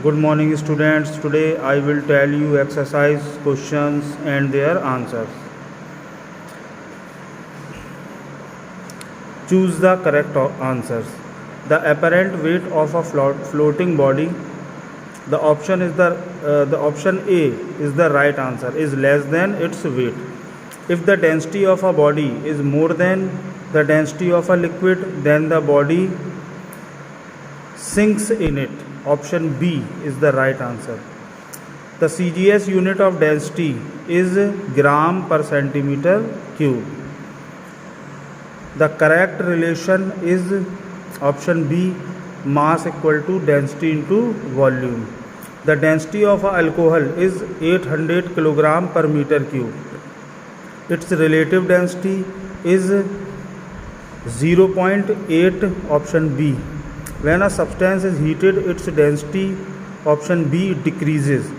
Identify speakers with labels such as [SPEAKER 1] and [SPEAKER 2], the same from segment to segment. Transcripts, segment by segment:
[SPEAKER 1] Good morning students. Today I will tell you exercise questions and their answers. Choose the correct answers. The apparent weight of a floating body. The option A is the right answer. Is less than its weight. If the density of a body is more than the density of a liquid, then the body sinks in it. Option B is the right answer. The CGS unit of density is gram per centimeter cube. The correct relation is option B, mass equal to density into volume. The density of alcohol is 800 kilogram per meter cube. Its relative density is 0.8, option B. When a substance is heated, its density, option B, decreases.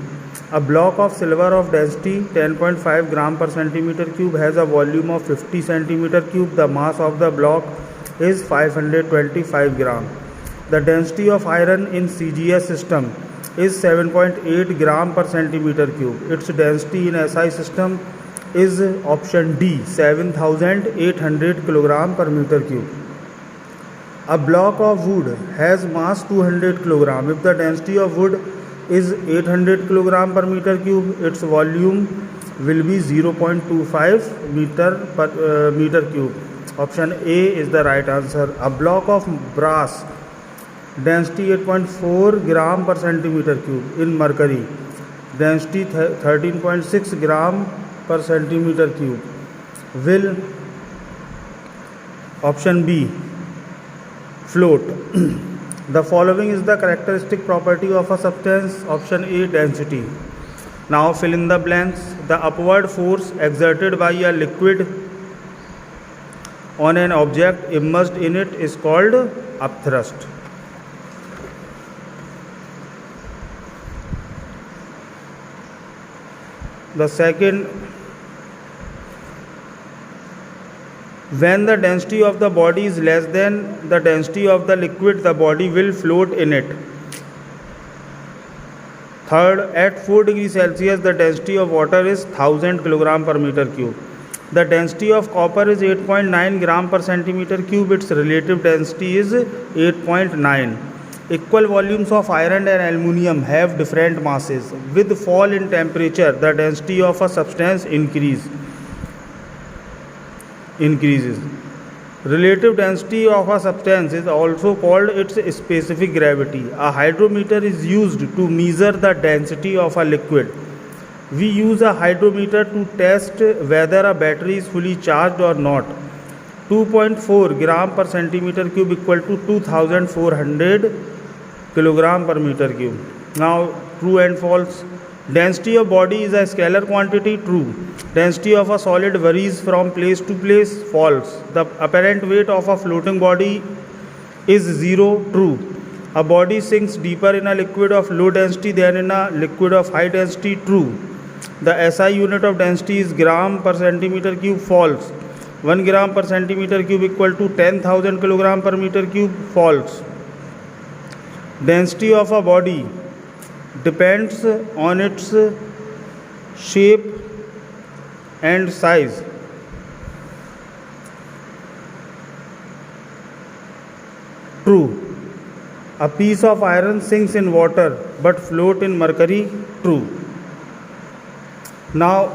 [SPEAKER 1] A block of silver of density 10.5 gram per centimeter cube has a volume of 50 centimeter cube. The mass of the block is 525 gram. The density of iron in CGS system is 7.8 gram per centimeter cube. Its density in SI system is option D, 7800 kilogram per meter cube. A block of wood has mass 200 kg. If the density of wood is 800 kg per meter cube, its volume will be 0.25 meter per meter cube. Option A is the right answer. A block of brass, density 8.4 gram per centimeter cube in mercury, density 13.6 gram per centimeter cube, will, option B, float. The following is the characteristic property of a substance. Option A, density. Now fill in the blanks. The upward force exerted by a liquid on an object immersed in it is called upthrust. The second, when the density of the body is less than the density of the liquid, the body will float in it. Third, at 4 degrees Celsius, the density of water is 1000 kg per meter cube. The density of copper is 8.9 gram per centimeter cube. Its relative density is 8.9. Equal volumes of iron and aluminium have different masses. With fall in temperature, the density of a substance increases. Relative density of a substance is also called its specific gravity. A hydrometer is used to measure the density of a liquid. We use a hydrometer to test whether a battery is fully charged or not. 2.4 gram per centimeter cube equal to 2400 kilogram per meter cube. Now, true and false. Density of body is a scalar quantity. True. Density of a solid varies from place to place. False. The apparent weight of a floating body is 0. True. A body sinks deeper in a liquid of low density than in a liquid of high density. True. The SI unit of density is gram per centimeter cube. False. 1 gram per centimeter cube equal to 10,000 kilogram per meter cube. False. Density of a body depends on its shape and size. True. A piece of iron sinks in water but float in mercury. True. Now,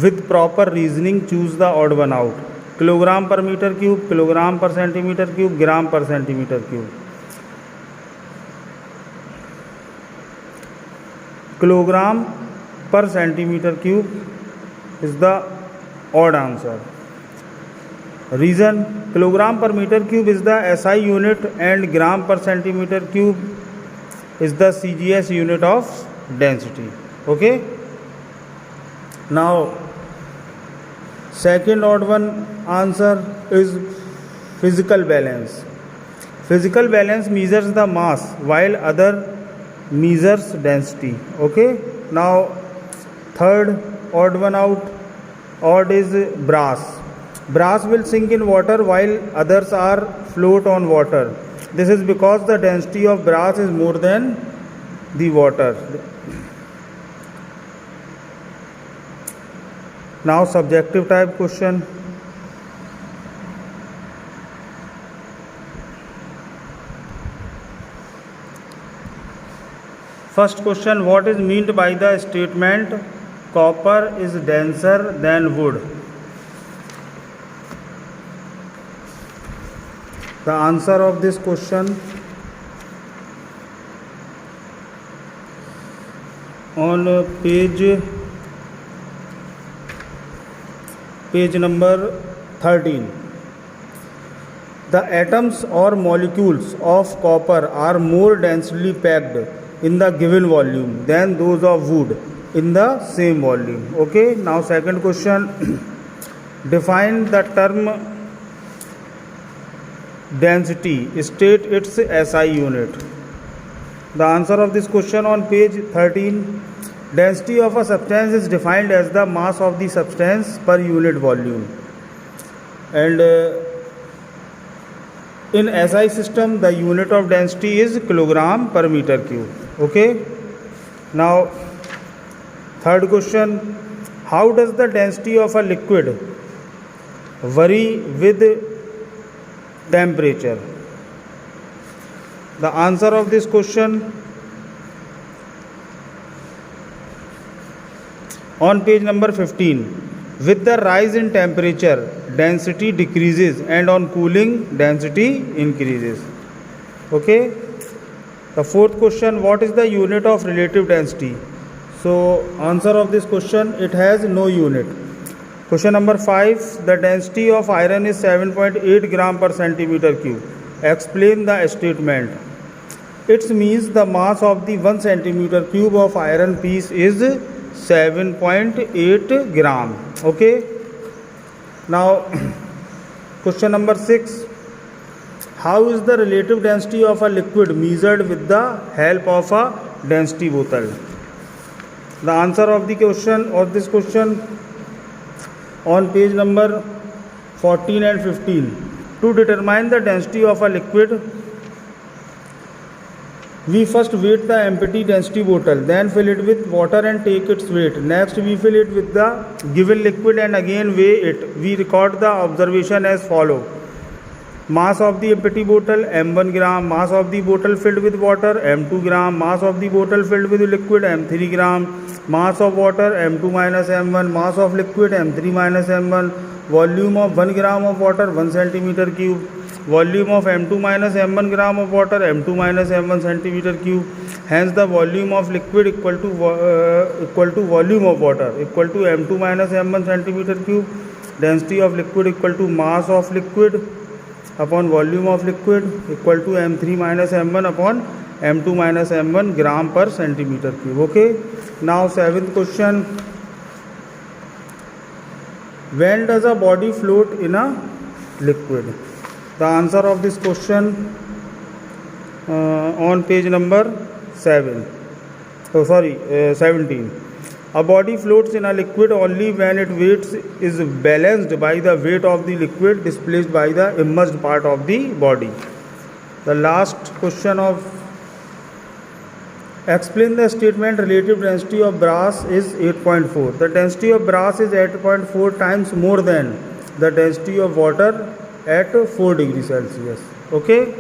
[SPEAKER 1] with proper reasoning, choose the odd one out. Kilogram per meter cube, kilogram per centimeter cube, gram per centimeter cube. Kilogram per centimeter cube is the odd answer. Reason: kilogram per meter cube is the SI unit and gram per centimeter cube is the CGS unit of density. Okay. Now, second odd one answer is physical balance. Physical balance measures the mass while other measures density. Okay. Now, third odd one out. Odd is brass. Brass will sink in water while others are float on water. This is because the density of brass is more than the water. Now subjective type question. First question, what is meant by the statement copper is denser than wood? The answer of this question on page number 13. The atoms or molecules of copper are more densely packed in the given volume than those of wood in the same volume. Okay, now second question. Define the term density, state its SI unit. The answer of this question on page 13. Density of a substance is defined as the mass of the substance per unit volume, and in SI system the unit of density is kilogram per meter cube. Okay, now third question, how does the density of a liquid vary with temperature? The answer of this question on page number 15. With the rise in temperature, density decreases, and on cooling, density increases. Okay. The fourth question, what is the unit of relative density? So answer of this question, it has no unit. Question number 5, the density of iron is 7.8 gram per centimeter cube. Explain the statement. It means the mass of the 1 centimeter cube of iron piece is 7.8 gram. Okay. Now question number 6, how is the relative density of a liquid measured with the help of a density bottle? The answer of the question of this question on page number 14 and 15. To determine the density of a liquid, we first weight the empty density bottle, then fill it with water and take its weight. Next we fill it with the given liquid and again weigh it. We record the observation as follow. Mass of the empty bottle m1 gram, mass of the bottle filled with water m2 gram, mass of the bottle filled with liquid m3 gram, mass of water m2 minus m1, mass of liquid m3 minus m1, volume of 1 gram of water 1 centimeter cube, volume of m2 minus m1 gram of water m2 minus m1 centimeter cube. Hence the volume of liquid equal to volume of water equal to m2 minus m1 centimeter cube. Density of liquid equal to mass of liquid upon volume of liquid equal to m3 minus m1 upon m2 minus m1 gram per centimeter cube. Okay. Now seventh question, when does a body float in a liquid? The answer of this question on page number 17. A body floats in a liquid only when its weight is balanced by the weight of the liquid displaced by the immersed part of the body. The last question of explain the statement relative density of brass is 8.4. The density of brass is 8.4 times more than the density of water at 4 degrees Celsius. Okay.